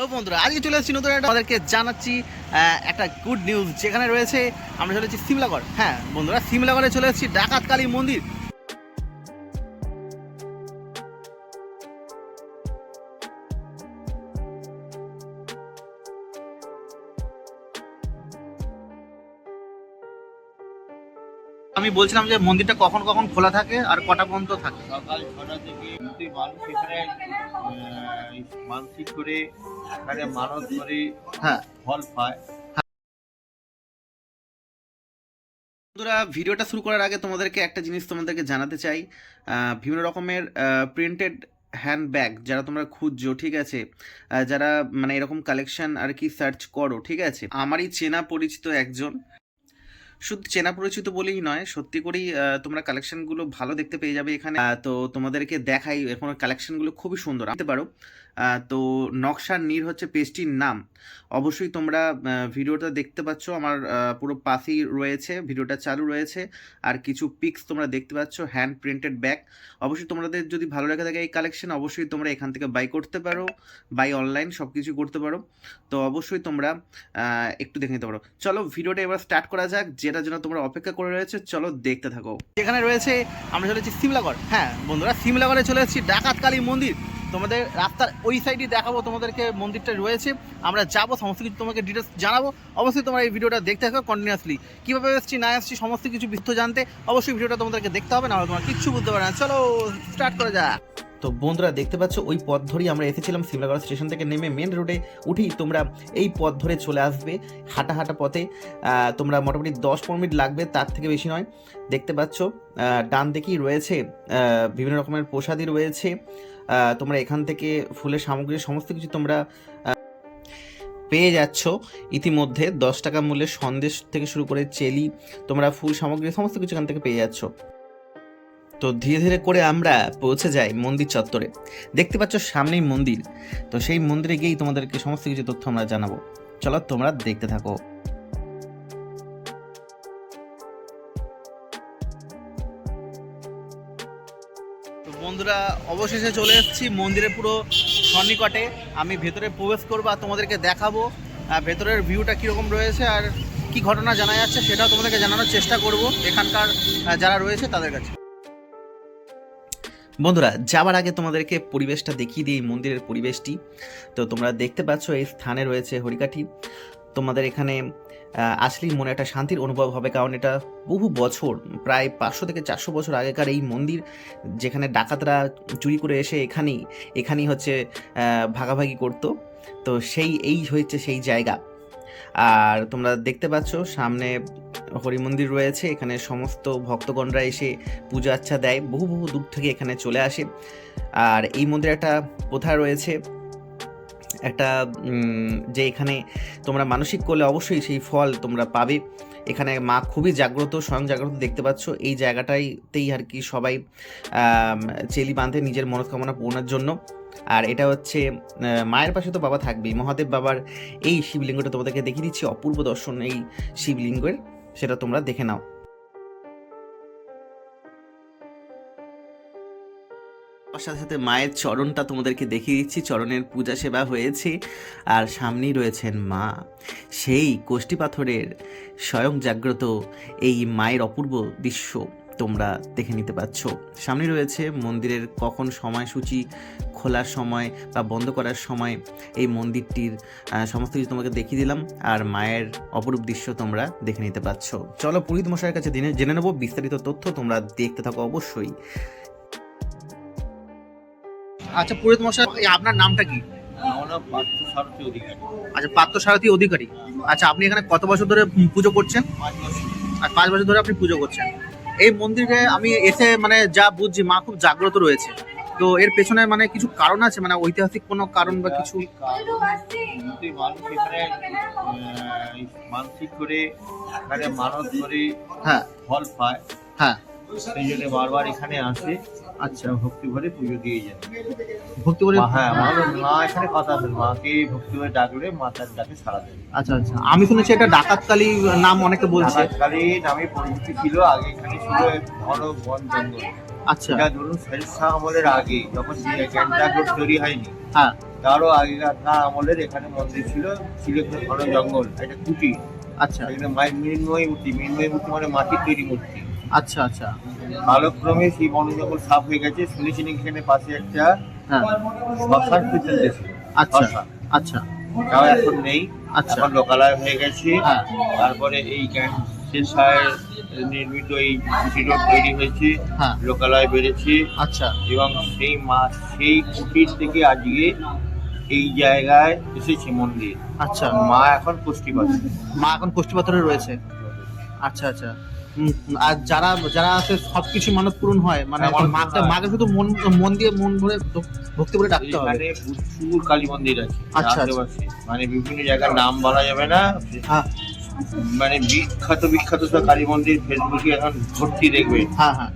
তো বন্ধুরা আজকে চলে আসছি নতুন একটা আমাদেরকে জানাচ্ছি একটা গুড নিউজ, যেখানে রয়েছে আমরা চলে এসেছি সিমলাগড়। হ্যাঁ বন্ধুরা, সিমলাগড়ে চলে এসেছি ডাকাত কালী মন্দির। আমি বলছিলাম যে মন্দিরটা কখন কখন খোলা থাকে আর কটা পর্যন্ত থাকে? সকাল 6টা থেকে মানুষ এখানে মানসিক করে এখানে মানত করে হ্যাঁ ফল পায়। বন্ধুরা, ভিডিওটা শুরু করার আগে তোমাদেরকে একটা জিনিস তোমাদেরকে জানাতে চাই। বিভিন্ন রকমের প্রিন্টেড হ্যান্ডব্যাগ যারা তোমরা খুঁজছো, ঠিক আছে, যারা মানে এরকম কালেকশন আর কি সার্চ করো, ঠিক আছে, আমারই চেনা পরিচিত একজন, শুধু চেনা পরিচিত বলেই নয়, সত্যি করেই তোমরা কালেকশনগুলো ভালো দেখতে পেয়ে যাবে এখানে। তো তোমাদেরকে দেখাই, এখন কালেকশনগুলো খুবই সুন্দর আনতে পারো। তো নকশার নীর হচ্ছে পেজটির নাম। অবশ্যই তোমরা ভিডিওটা দেখতে পাচ্ছ, আমার পুরো পাশেই রয়েছে, ভিডিওটা চালু রয়েছে। আর কিছু পিক্স তোমরা দেখতে পাচ্ছ, হ্যান্ড প্রিন্টেড ব্যাগ। অবশ্যই তোমাদের যদি ভালো লেগে থাকে এই কালেকশন, অবশ্যই তোমরা এখান থেকে বাই করতে পারো, বাই অনলাইন সব কিছু করতে পারো। তো অবশ্যই তোমরা একটু দেখে নিতে পারো। চলো ভিডিওটা এবার স্টার্ট করা যাক, যেটার জন্য তোমরা অপেক্ষা করে রয়েছে, চলো দেখতে থাকো। এখানে রয়েছে আমরা চলে এসেছি সিমলাগড়। হ্যাঁ বন্ধুরা, সিমলাগড়ে চলে এসেছি ডাকাত কালী মন্দির। তোমাদের রাস্তার ওই সাইডে দেখাবো তোমাদেরকে মন্দিরটা রয়েছে, আমরা যাবো, সমস্ত কিছু তোমাকে ডিটেলস জানাবো। অবশ্যই তোমরা এই ভিডিওটা দেখতে থাকো কন্টিনিউয়াসলি। কীভাবে এসেছি না এসেছি সমস্ত কিছু বিস্তারিত জানতে অবশ্যই ভিডিওটা তোমাদেরকে দেখতে হবে, নাহলে তোমার কিচ্ছু বুঝতে পারে না। চলো স্টার্ট করা যাক। তো বন্ধুরা দেখতে পাচ্ছ, ওই পথ ধরেই আমরা এসেছিলাম। সিমলাগড় স্টেশন থেকে নেমে মেন রোডে উঠেই তোমরা এই পথ ধরে চলে আসবে, হাঁটা হাঁটা পথে। তোমরা মোটামুটি 10-15 মিনিট লাগবে, তার থেকে বেশি নয়। দেখতে পাচ্ছ ডান দিকেই রয়েছে বিভিন্ন রকমের প্রসাদী রয়েছে। তোমরা এখান থেকে ফুলের সামগ্রী সমস্ত কিছু তোমরা পেয়ে যাচ্ছ ইতিমধ্যে। 10 টাকা মূল্যের সন্দেশ থেকে শুরু করে চেলি, তোমরা ফুল সামগ্রী সমস্ত কিছু এখান থেকে পেয়ে যাচ্ছ। তো ধীরে ধীরে করে আমরা পৌঁছে যাই মন্দির চত্বরে। দেখতে পাচ্ছ সামনেই মন্দির, তো সেই মন্দিরে গিয়েই তোমাদেরকে সমস্ত কিছু তথ্য আমরা জানাবো। চলো তোমরা দেখতে থাকো। তো বন্ধুরা, অবশেষে চলে এসেছি মন্দিরের পুরো সন্নিকটে। আমি ভেতরে প্রবেশ করবো আর তোমাদেরকে দেখাবো ভেতরের ভিউটা কীরকম রয়েছে আর কি ঘটনা জানা যাচ্ছে, সেটাও তোমাদেরকে জানানোর চেষ্টা করব এখানকার যারা রয়েছে তাদের কাছে। বন্ধুরা, যাওয়ার আগে তোমাদেরকে পরিবেশটা দেখিয়ে দিই, মন্দিরের পরিবেশটি। তো তোমরা দেখতে পাচ্ছ এই স্থানে রয়েছে হরিকাঠি। তোমাদের এখানে আসলেই মনে একটা শান্তির অনুভব হবে, কারণ এটা বহু বছর, প্রায় 500 থেকে 400 বছর আগেকার এই মন্দির, যেখানে ডাকাতরা চুরি করে এসে এখানেই হচ্ছে ভাগাভাগি করতো। তো এই হচ্ছে সেই জায়গা। আর তোমরা দেখতে পাচ্ছ সামনে হরি মন্দির রয়েছে, এখানে সমস্ত ভক্তগণরা এসে পূজা আচ্ছা দেয়, বহু বহু দূর থেকে এখানে চলে আসে। আর এই মন্দিরে একটা প্রথা রয়েছে, একটা যে এখানে তোমরা মানসিক করলে অবশ্যই সেই ফল তোমরা পাবে। এখানে মা খুবই জাগ্রত, স্বয়ং জাগ্রত। দেখতে পাচ্ছ এই জায়গাটাইতেই আর কি সবাই চেলি বাঁধে নিজের মনস্কামনা পূরণের জন্য। আর এটা হচ্ছে মায়ের পাশে তো বাবা থাকবেই, মহাদেব বাবার এই শিবলিঙ্গটা তোমাদেরকে দেখিয়ে দিচ্ছি। অপূর্ব দর্শন এই শিবলিঙ্গের, সেটা তোমরা দেখে নাও। সাথে সাথে মায়ের চরণটা তোমাদেরকে দেখিয়ে দিচ্ছি, চরণের পূজা সেবা হয়েছে। আর সামনেই রয়েছেন মা, সেই কোষ্ঠী পাথরের স্বয়ং জাগ্রত এই মায়ের অপূর্ব দৃশ্য তোমরা দেখে নিতে পাচ্ছ। সামনে রয়েছে মন্দিরের কখন সময়সূচি, খোলার সময় বা বন্ধ করার সময়, এই মন্দিরটির সমস্ত কিছু তোমাকে দেখিয়ে দিলাম। আর মায়ের অপরূপ দৃশ্য তোমরা দেখে নিতে পাচ্ছ। চলো পুরোহিত মশাইয়ের কাছে জেনে নেবো বিস্তারিত তথ্য, তোমরা দেখতে থাকো অবশ্যই। আচ্ছা পুরোহিত মশাই, আপনার নামটা কি? আমার নাম পার্থসারথী অধিকারী। আচ্ছা, পার্থসারথী অধিকারী। আচ্ছা, আপনি এখানে কত বছর ধরে পুজো করছেন? 5 বছর। আর 5 বছর ধরে আপনি পুজো করছেন। এই মন্দিরে আমি এসে মানে যা বুঝছি, মা খুব জাগ্রত রয়েছে। তো এর পেছনে মানে কিছু কারণ আছে, মানে ঐতিহাসিক কোনো কারণ বা কিছু? মানুষ এখানে মানসিক করে এখানে মানত করে হ্যাঁ ফল পায়। হ্যাঁ, সেই জন্য বারবার এখানে আসে। আচ্ছা, ভক্তি ভরে পুজো দিয়ে যায়। ভক্তি করে? হ্যাঁ, মা এখানে কথা আছে, মাকে ভক্তি ভরে ডাকলে মা তার ডাকে সাড়া দেবে। আচ্ছা আচ্ছা, আমি শুনেছি এটা ডাকাত কালী নাম অনেকে বলছে। ডাকাতকালী নামে পরিচিতি ছিল আগে, এখানে ছিল ঘন বন জঙ্গল। আচ্ছা, এটা ধরুন শেরশাহ আমলের আগে, যখন জ্ঞান জাগ্রত তৈরি হয়নি, হ্যাঁ, তারও আগেকার আমলের এখানে মন্দির ছিল একটু ঘন জঙ্গল, একটা কুটি। আচ্ছা এখানে মায়ের মৃন্ময়ী মূর্তি মানে মাটির তৈরি মূর্তি। আচ্ছা আচ্ছা কালক্রমে সেই বন জঙ্গল সাফ হয়ে গেছে, শুনেছি নাকি এখানে পাশে একটা হ্যাঁ শ্মশান খুঁজতে ছিল। আচ্ছা আচ্ছা তাও এখন নেই, আচ্ছা এখন লোকালয় হয়ে গেছে। হ্যাঁ তারপরে এই শেষায় নির্মিত এই কুটির তৈরি হয়েছে, হ্যাঁ লোকালয় বেড়েছে। আচ্ছা এবং সেই কুটির থেকে আজকে এই জায়গায় এসেছে মন্দির। আচ্ছা মা এখন পুষ্টিপাত্র। মা এখন কোষ্ঠীপাথরে রয়েছে। আচ্ছা আচ্ছা আর যারা যারা আছে সবকিছু মানত পূরণ হয়, মানে হ্যাঁ, মানত মাকে হয়। মাকে শুধু মন দিয়ে মন ভরে ভক্তি করে ডাকতে হবে। এখানে প্রচুর কালী মন্দির আছে আচ্ছা, আশেপাশে। মানে বিভিন্ন জায়গার নাম বলা যাবে না, হ্যাঁ মানে বিখ্যাত সব কালী মন্দির ফেসবুকে এখন ভর্তি দেখবে। হ্যাঁ হ্যাঁ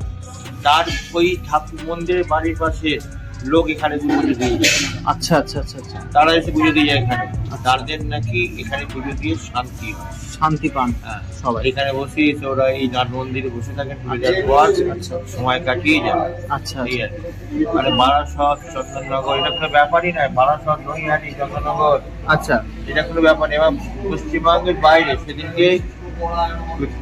তার ওই ঠাকুর মন্দিরের বাড়ির পাশে লোক এখানে পুজো দিয়ে যায়। আচ্ছা আচ্ছা আচ্ছা আচ্ছা তারা এসে পুজো দিয়ে যায় এখানে। তাদের নাকি এখানে পুজো দিয়ে শান্তি হয়। শান্তি পান হ্যাঁ, সবাই। এখানে বসে এসে ওরা এই নাট মন্দিরে বসে থাকেন, পুজো দেওয়ার পর সময় কাটিয়ে যায়। আচ্ছা এই আর কি। মানে বারাসত, চন্দননগর এটা কোনো ব্যাপারই নয়। বারাসত, নৈহাটি, চন্দননগর আচ্ছা এটা কোনো ব্যাপার নেই। এবং পশ্চিমবঙ্গের বাইরে সেদিনকে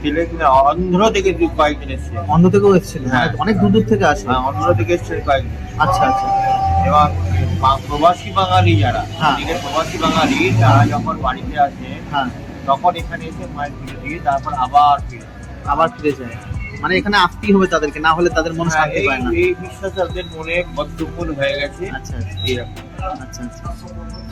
ছেলে কিনা অন্ধ্র থেকে কয়েকজন এসছে। অন্য থেকেও এসেছিল, হ্যাঁ। অনেক দূর দূর থেকে আসে। অন্ধ্র থেকে এসছে কয়েকজন। আচ্ছা আচ্ছা এবং প্রবাসী বাঙালি যারা, হ্যাঁ। এদিকে প্রবাসী বাঙালি তারা যখন বাড়িতে আসে হ্যাঁ তখন এখানে এসে মায়ের পুজো দিয়ে তারপর আবার ফিরে। আবার ফিরে যায়, মানে এখানে আসতেই হবে তাদেরকে, না হলে তাদের মন শান্তি পায় না। এই বিশ্বাস তাদের মনে বদ্ধমূল হয়ে গেছে। আচ্ছা আচ্ছা এরকম। আচ্ছা আচ্ছা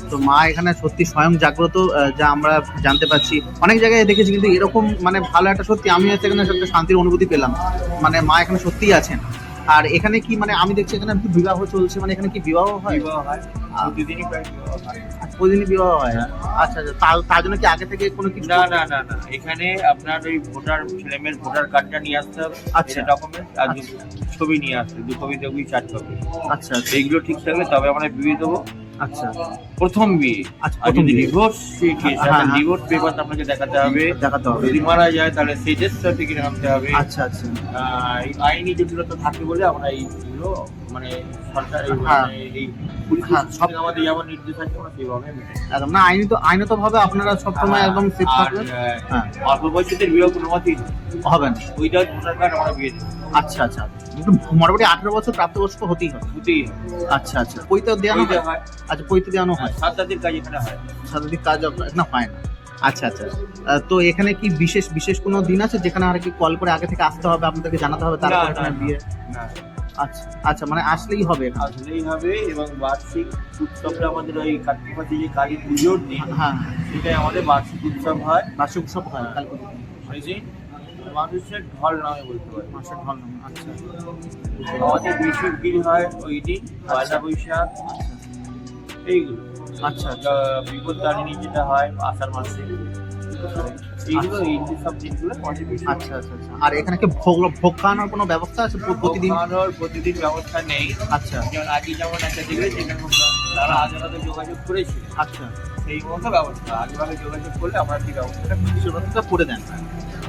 তো মা এখানে সত্যি স্বয়ং জাগ্রত, যা আমরা জানতে পারছি। অনেক জায়গায় দেখেছি কিন্তু এরকম মানে ভালো একটা, সত্যি আমি এখানে একটা শান্তির অনুভূতি পেলাম। মানে মা এখানে সত্যিই আছেন। আর এখানে কি মানে আমি দেখছি এখানে কি বিবাহ চলছে, মানে এখানে কি বিবাহ হয়? বিবাহ হয়, প্রতিদিনই প্রায় বিবাহ হয়। প্রতিদিনই বিবাহ হয়? আচ্ছা আচ্ছা তার জন্য কি আগে থেকে কোনো কিছু? না না না না, এখানে আপনার ওই ছেলেমেয়ের ভোটার কার্ডটা নিয়ে আসতে হবে, আচ্ছা। ডকুমেন্ট, আর ছবি নিয়ে আসতে, 2 কপি 4 কপি। আচ্ছা আচ্ছা এইগুলো ঠিক থাকলে তবে আমরা বিয়ে দেবো। আচ্ছা প্রথম বিয়ে। আচ্ছা, আর প্রথম যদি বিয়ে। ডিভোর্স হ্যাঁ, হ্যাঁ। ডিভোর্স পেপার আপনাকে দেখাতে হবে। দেখাতে হবে। যদি মারা যায় তাহলে সেই ডেথ সার্টিফিকেট আনতে হবে। আচ্ছা আচ্ছা এই আইনি যেগুলো তো থাকে বলে আমরা এইগুলো মানে সরকার হ্যাঁ। এই পুলিশ হ্যাঁ, সব থেকে আমাদের যেমন নির্দেশ আছে আমরা সেইভাবে মেনে নিই। একদম না, আইনত ভাবে আপনারা সবসময় একদম সেফ আর থাকবেন। হ্যাঁ। অল্প বয়সীদের বিয়ে কোনো মতেই নয়। হবে না। ওইটা ভোটার কার্ড আমরা বিয়ে দেবো, আচ্ছা আচ্ছা একটু মোটামুটি 18 বছর প্রাপ্তবয়স্ক হতেই হবে। হতেই হবে। আচ্ছা আচ্ছা পৈতে দেওয়ানো ওইটা হয়? হয়। আচ্ছা পৈতে দেওয়ানো হয়, সাতটাদের কাজ এখানে হয়। সারাদিন কাজ এখানে হয় না। আচ্ছা আচ্ছা তো এখানে কি বিশেষ কোনো দিন আছে যেখানে আর কি কল করে আগে থেকে আসতে হবে, আপনাদেরকে জানাতে হবে, তারপর না, এখানে না, বিয়ে? না, আচ্ছা আচ্ছা মানে আসলেই হবে এখানে? আসলেই হবে। এবং বার্ষিক উৎসবটা আমাদের ওই কার্তিক মাসে যে কালী পুজোর দিন, হ্যাঁ সেটাই আমাদের বার্ষিক উৎসব হয়। বার্ষিক উৎসব হয় কালী পুজো, ওই দিন মানুষের ঢল নামে বলতে পারি। মাসের ঢল নামে। আচ্ছা আমাদের বেশি ভিড় হয় ওই দিন, পয়লা বৈশাখ, এইগুলো। আচ্ছা আচ্ছা বিপদ তারিণী যেটা হয় আষাঢ় মাসে, এইগুলো এই যে সব দিনগুলো আমাদের বেশি। আচ্ছা আচ্ছা আচ্ছা আর এখানে কি ভোগ খাওয়ানোর কোনো ব্যবস্থা আছে প্রতিদিন? খাওয়ানোর প্রতিদিন ব্যবস্থা নেই। আচ্ছা যেমন আগে যেমন একটা দেখলে সেখানে তারা আগে আগে যোগাযোগ করেছিল, আচ্ছা সেই মতো ব্যবস্থা আগে আগে যোগাযোগ করলে আমরা সেই ব্যবস্থাটা সেটা করে দেন।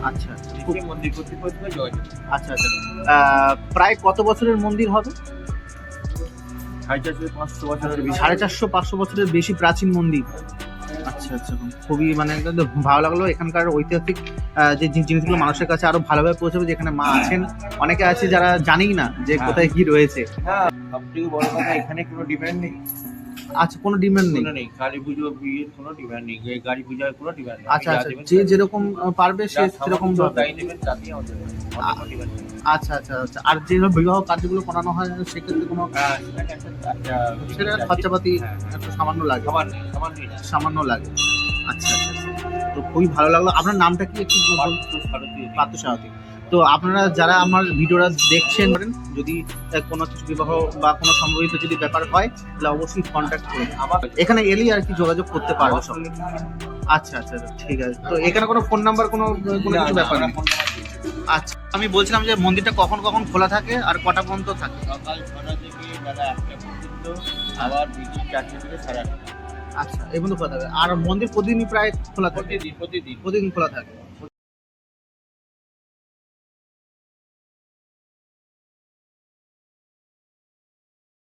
আচ্ছা নিচে মন্দির কর্তৃপক্ষের যোগাযোগ। আচ্ছা আচ্ছা প্রায় কত বছরের মন্দির হবে? 450-500 বছরের বেশি। 450-500 বছরের বেশি প্রাচীন মন্দির। আচ্ছা আচ্ছা খুবই মানে একদম ভালো লাগলো। এখানকার ঐতিহাসিক যে জিনিসগুলো মানুষের কাছে আরো ভালোভাবে পৌঁছাবে, যেখানে মা আছেন। অনেকে আছে যারা জানেই না যে কোথায় কি রয়েছে। হ্যাঁ, সব থেকে বড় কথা এখানে কোনো ডিমান্ড নেই। আচ্ছা কোনো ডিমান্ড নেই? কোনো নেই, কালী পুজো বিয়ের কোনো ডিমান্ড নেই, গাড়ি পূজার কোনো ডিমান্ড নেই। আচ্ছা আচ্ছা যে যেরকম পারবে সে সেরকম তাই নেবেন, তাতেই আমাদের কোনো ডিমান্ড নেই। আচ্ছা আচ্ছা আচ্ছা আর যে বিবাহ কার্যগুলো করানো হয় সেক্ষেত্রে কোনো হ্যাঁ, সেখানে একটা সেটা খরচাপাতি হ্যাঁ, একটু সামান্য লাগে? সামান্যই না। সামান্য লাগে। আচ্ছা আচ্ছা আচ্ছা। তো খুবই ভালো লাগলো। আপনার নামটা কি একটু বলুন? পার্থসারথী। তো আপনারা যারা আমার ভিডিওটা দেখছেন, যদি কোনো কিছু বিবাহ বা কোনো সম্ভবিত যদি ব্যাপার হয় তাহলে অবশ্যই কন্ট্যাক্ট করবেন। এখানে এলেই আর কি যোগাযোগ করতে পারবে সব। আচ্ছা আচ্ছা আচ্ছা, ঠিক আছে। তো এখানে কোনো ফোন নাম্বার কোনো কিছু ব্যাপার নেই? আচ্ছা আমি বলছিলাম যে মন্দিরটা কখন কখন খোলা থাকে আর কটা পর্যন্ত থাকে? সকাল 6টা থেকে বেলা 1টা পর্যন্ত, আবার বিকেল 4টে থেকে 8:30। আচ্ছা এই পর্যন্ত খোলা থাকে। আর মন্দির প্রতিদিনই প্রায় খোলা থাকে? প্রতিদিন প্রতিদিন খোলা থাকে।